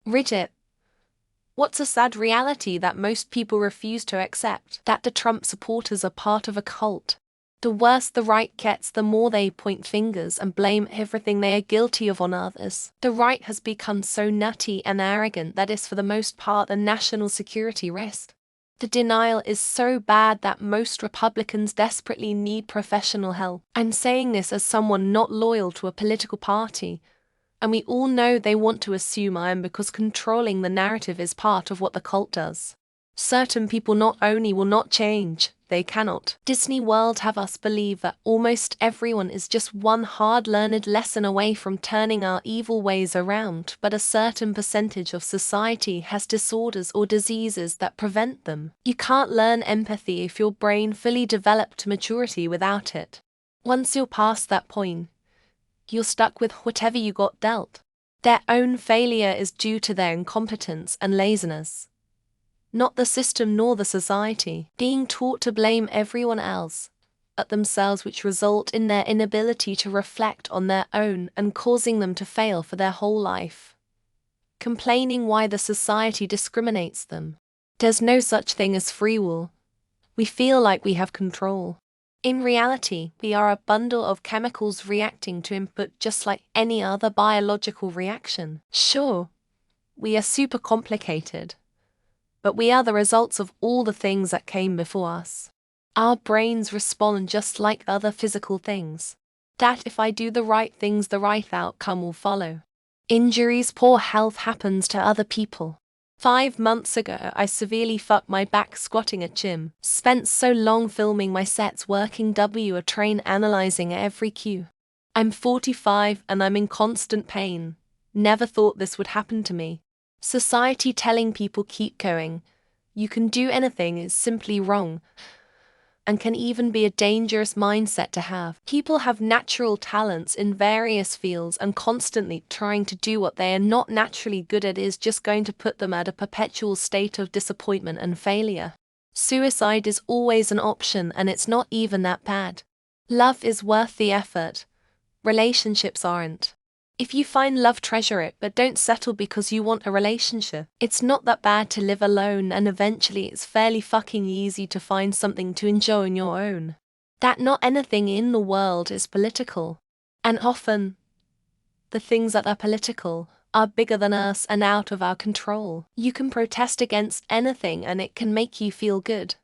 Reddit. What's a sad reality that most people refuse to accept? That the Trump supporters are part of a cult. The worse the right gets, the more they point fingers and blame everything they are guilty of on others. The right has become so nutty and arrogant that it's for the most part a national security risk. The denial is so bad that most Republicans desperately need professional help. I'm saying this as someone not loyal to a political party, and we all know they want to assume I am because controlling the narrative is part of what the cult does. Certain people not only will not change, they cannot. Disney World have us believe that almost everyone is just one hard-learned lesson away from turning our evil ways around, but a certain percentage of society has disorders or diseases that prevent them. You can't learn empathy if your brain fully developed to maturity without it. Once you're past that point, you're stuck with whatever you got dealt. Their own failure is due to their incompetence and laziness, not the system nor the society. Being taught to blame everyone else but themselves, which result in their inability to reflect on their own and causing them to fail for their whole life. Complaining why the society discriminates them. There's no such thing as free will. We feel like we have control. In reality, we are a bundle of chemicals reacting to input just like any other biological reaction. Sure, we are super complicated, but we are the results of all the things that came before us. Our brains respond just like other physical things. That if I do the right things, the right outcome will follow. Injuries, poor health happens to other people. 5 months ago, I severely fucked my back squatting at gym. Spent so long filming my sets, working a train, analyzing every cue. I'm 45 and I'm in constant pain. Never thought this would happen to me. Society telling people keep going, you can do anything, is simply wrong, and can even be a dangerous mindset to have. People have natural talents in various fields, and constantly trying to do what they are not naturally good at is just going to put them at a perpetual state of disappointment and failure. Suicide is always an option, and it's not even that bad. Love is worth the effort. Relationships aren't. If you find love, treasure it, but don't settle because you want a relationship. It's not that bad to live alone, and eventually it's fairly fucking easy to find something to enjoy on your own. That not anything in the world is political. And often, the things that are political are bigger than us and out of our control. You can protest against anything and it can make you feel good,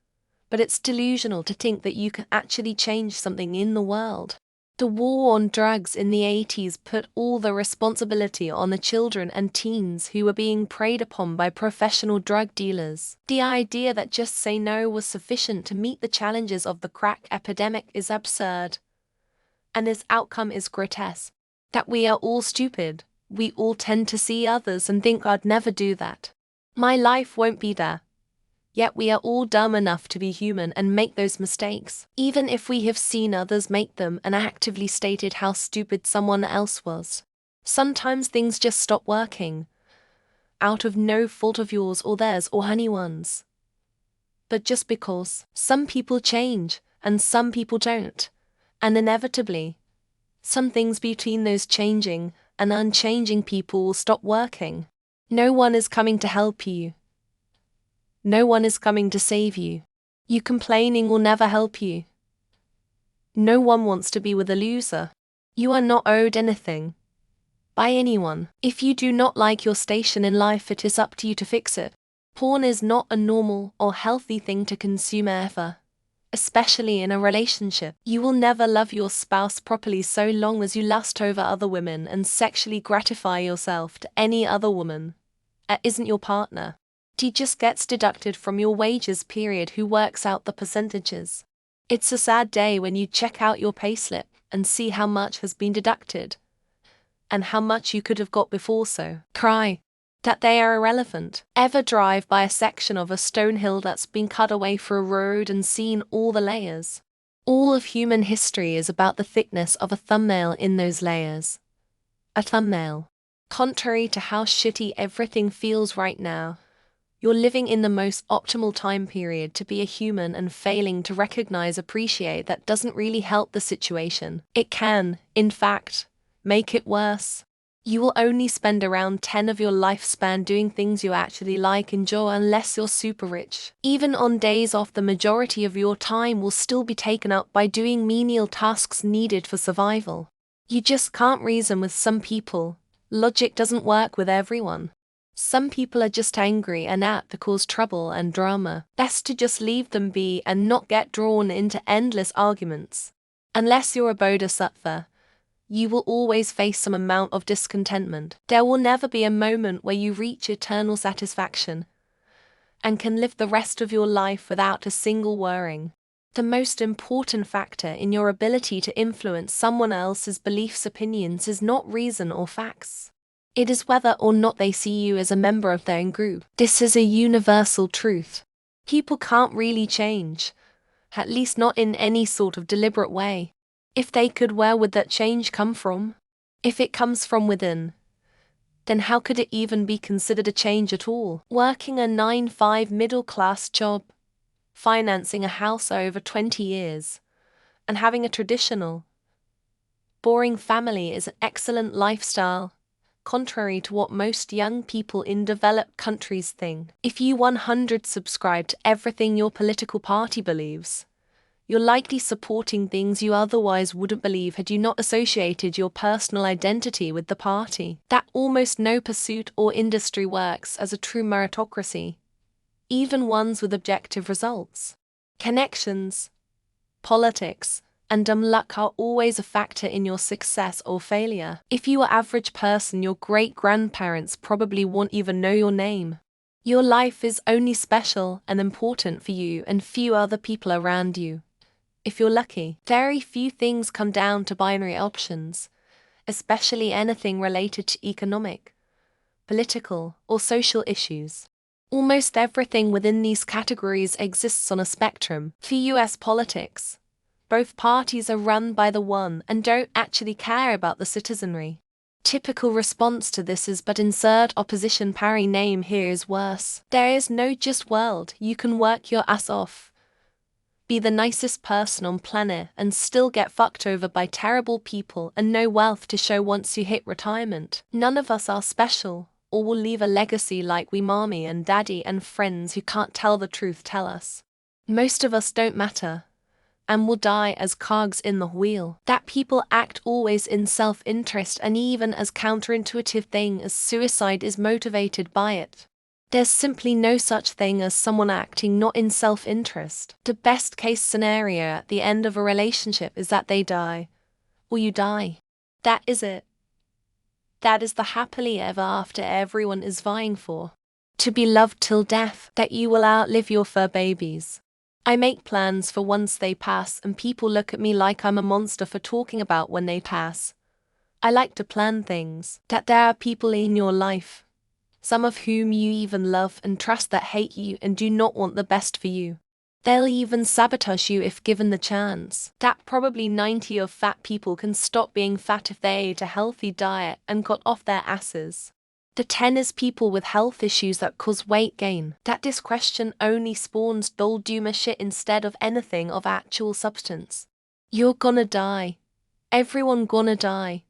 but it's delusional to think that you can actually change something in the world. The war on drugs in the 80s put all the responsibility on the children and teens who were being preyed upon by professional drug dealers. The idea that just say no was sufficient to meet the challenges of the crack epidemic is absurd. And this outcome is grotesque. That we are all stupid. We all tend to see others and think I'd never do that. My life won't be there. Yet we are all dumb enough to be human and make those mistakes, even if we have seen others make them and actively stated how stupid someone else was. Sometimes things just stop working, out of no fault of yours or theirs or anyone's. But just because some people change and some people don't, and inevitably, some things between those changing and unchanging people will stop working. No one is coming to help you. No one is coming to save you. You complaining will never help you. No one wants to be with a loser. You are not owed anything by anyone. If you do not like your station in life, it is up to you to fix it. Porn is not a normal or healthy thing to consume ever, especially in a relationship. You will never love your spouse properly so long as you lust over other women and sexually gratify yourself to any other woman that isn't your partner. He just gets deducted from your wages period. Who works out the percentages? It's a sad day when you check out your payslip and see how much has been deducted and how much you could have got before. So cry that they are irrelevant. Ever drive by a section of a stone hill that's been cut away for a road and seen all the layers? All of human history is about the thickness of a thumbnail in those layers. A thumbnail. Contrary to how shitty everything feels right now, you're living in the most optimal time period to be a human, and failing to appreciate that doesn't really help the situation. It can, in fact, make it worse. You will only spend around 10 of your lifespan doing things you actually like and enjoy unless you're super rich. Even on days off, the majority of your time will still be taken up by doing menial tasks needed for survival. You just can't reason with some people. Logic doesn't work with everyone. Some people are just angry and apt to cause trouble and drama. Best to just leave them be and not get drawn into endless arguments. Unless you're a bodhisattva, you will always face some amount of discontentment. There will never be a moment where you reach eternal satisfaction and can live the rest of your life without a single worrying. The most important factor in your ability to influence someone else's beliefs, opinions is not reason or facts. It is whether or not they see you as a member of their own group. This is a universal truth. People can't really change, at least not in any sort of deliberate way. If they could, where would that change come from? If it comes from within, then how could it even be considered a change at all? Working a 9-to-5 middle-class job, financing a house over 20 years, and having a traditional, boring family is an excellent lifestyle, contrary to what most young people in developed countries think. If you 100% subscribe to everything your political party believes, you're likely supporting things you otherwise wouldn't believe had you not associated your personal identity with the party. That almost no pursuit or industry works as a true meritocracy, even ones with objective results. Connections, politics, and dumb luck are always a factor in your success or failure. If you are an average person, your great-grandparents probably won't even know your name. Your life is only special and important for you and few other people around you. If you're lucky, very few things come down to binary options, especially anything related to economic, political, or social issues. Almost everything within these categories exists on a spectrum. For US politics, both parties are run by the one and don't actually care about the citizenry. Typical response to this is but insert opposition party name here is worse. There is no just world. You can work your ass off, be the nicest person on planet and still get fucked over by terrible people and no wealth to show once you hit retirement. None of us are special or will leave a legacy like we mommy and daddy and friends who can't tell the truth tell us. Most of us don't matter and will die as cogs in the wheel. That people act always in self-interest and even as counterintuitive thing as suicide is motivated by it. There's simply no such thing as someone acting not in self-interest. The best case scenario at the end of a relationship is that they die, or you die. That is it. That is the happily ever after everyone is vying for. To be loved till death, that you will outlive your fur babies. I make plans for once they pass and people look at me like I'm a monster for talking about when they pass. I like to plan things, that there are people in your life, some of whom you even love and trust, that hate you and do not want the best for you. They'll even sabotage you if given the chance. That probably 90 of fat people can stop being fat if they ate a healthy diet and got off their asses. The 10 is people with health issues that cause weight gain. That this question only spawns dull doomer shit instead of anything of actual substance. You're gonna die. Everyone gonna die.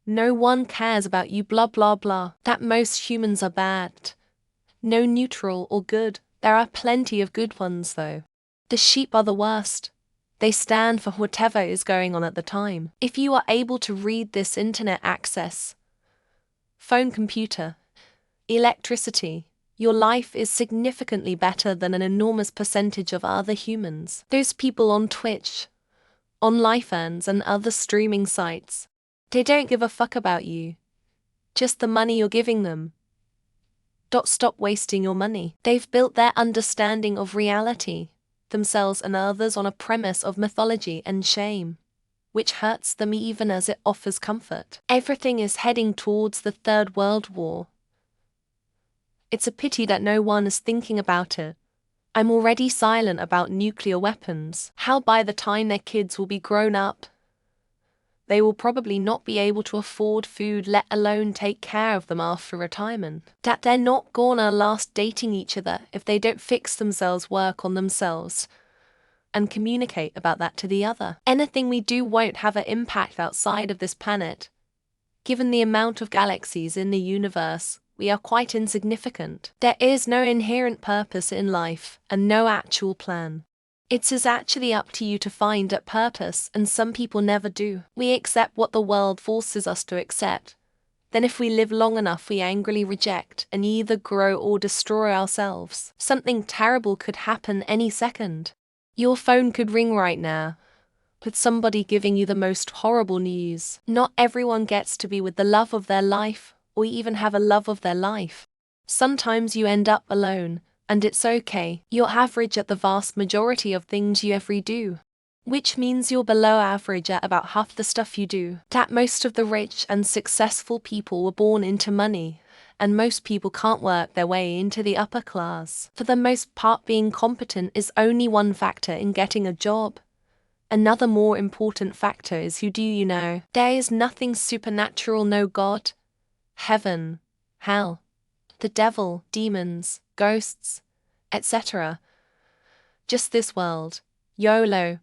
No one cares about you, blah blah blah. That most humans are bad. No neutral or good. There are plenty of good ones though. The sheep are the worst. They stand for whatever is going on at the time. If you are able to read this internet access, phone, computer, electricity, your life is significantly better than an enormous percentage of other humans. Those people on Twitch, on LifeEarns and other streaming sites, they don't give a fuck about you. Just the money you're giving them. Stop wasting your money. They've built their understanding of reality, themselves and others, on a premise of mythology and shame, which hurts them even as it offers comfort. Everything is heading towards the Third World War. It's a pity that no one is thinking about it. I'm already silent about nuclear weapons. How by the time their kids will be grown up, they will probably not be able to afford food, let alone take care of them after retirement. That they're not gonna last dating each other if they don't fix themselves, work on themselves, and communicate about that to the other. Anything we do won't have an impact outside of this planet. Given the amount of galaxies in the universe, we are quite insignificant. There is no inherent purpose in life and no actual plan. It is actually up to you to find that purpose, and some people never do. We accept what the world forces us to accept. Then if we live long enough, we angrily reject and either grow or destroy ourselves. Something terrible could happen any second. Your phone could ring right now, with somebody giving you the most horrible news. Not everyone gets to be with the love of their life, or even have a love of their life. Sometimes you end up alone, and it's okay. You're average at the vast majority of things you ever do, which means you're below average at about half the stuff you do. That most of the rich and successful people were born into money, and most people can't work their way into the upper class. For the most part, being competent is only one factor in getting a job. Another more important factor is who do you know. There is nothing supernatural, no God, heaven, hell, the devil, demons, ghosts, etc. Just this world. YOLO.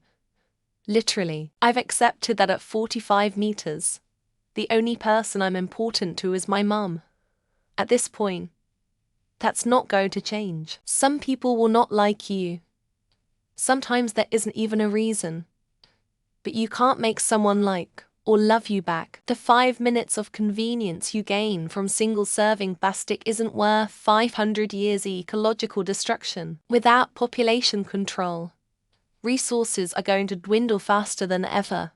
Literally. I've accepted that at 45 meters, the only person I'm important to is my mum. At this point, that's not going to change. Some people will not like you. Sometimes there isn't even a reason. But you can't make someone like or love you back. The 5 minutes of convenience you gain from single-serving plastic isn't worth 500 years ecological destruction. Without population control, resources are going to dwindle faster than ever.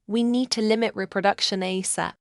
We need to limit reproduction ASAP.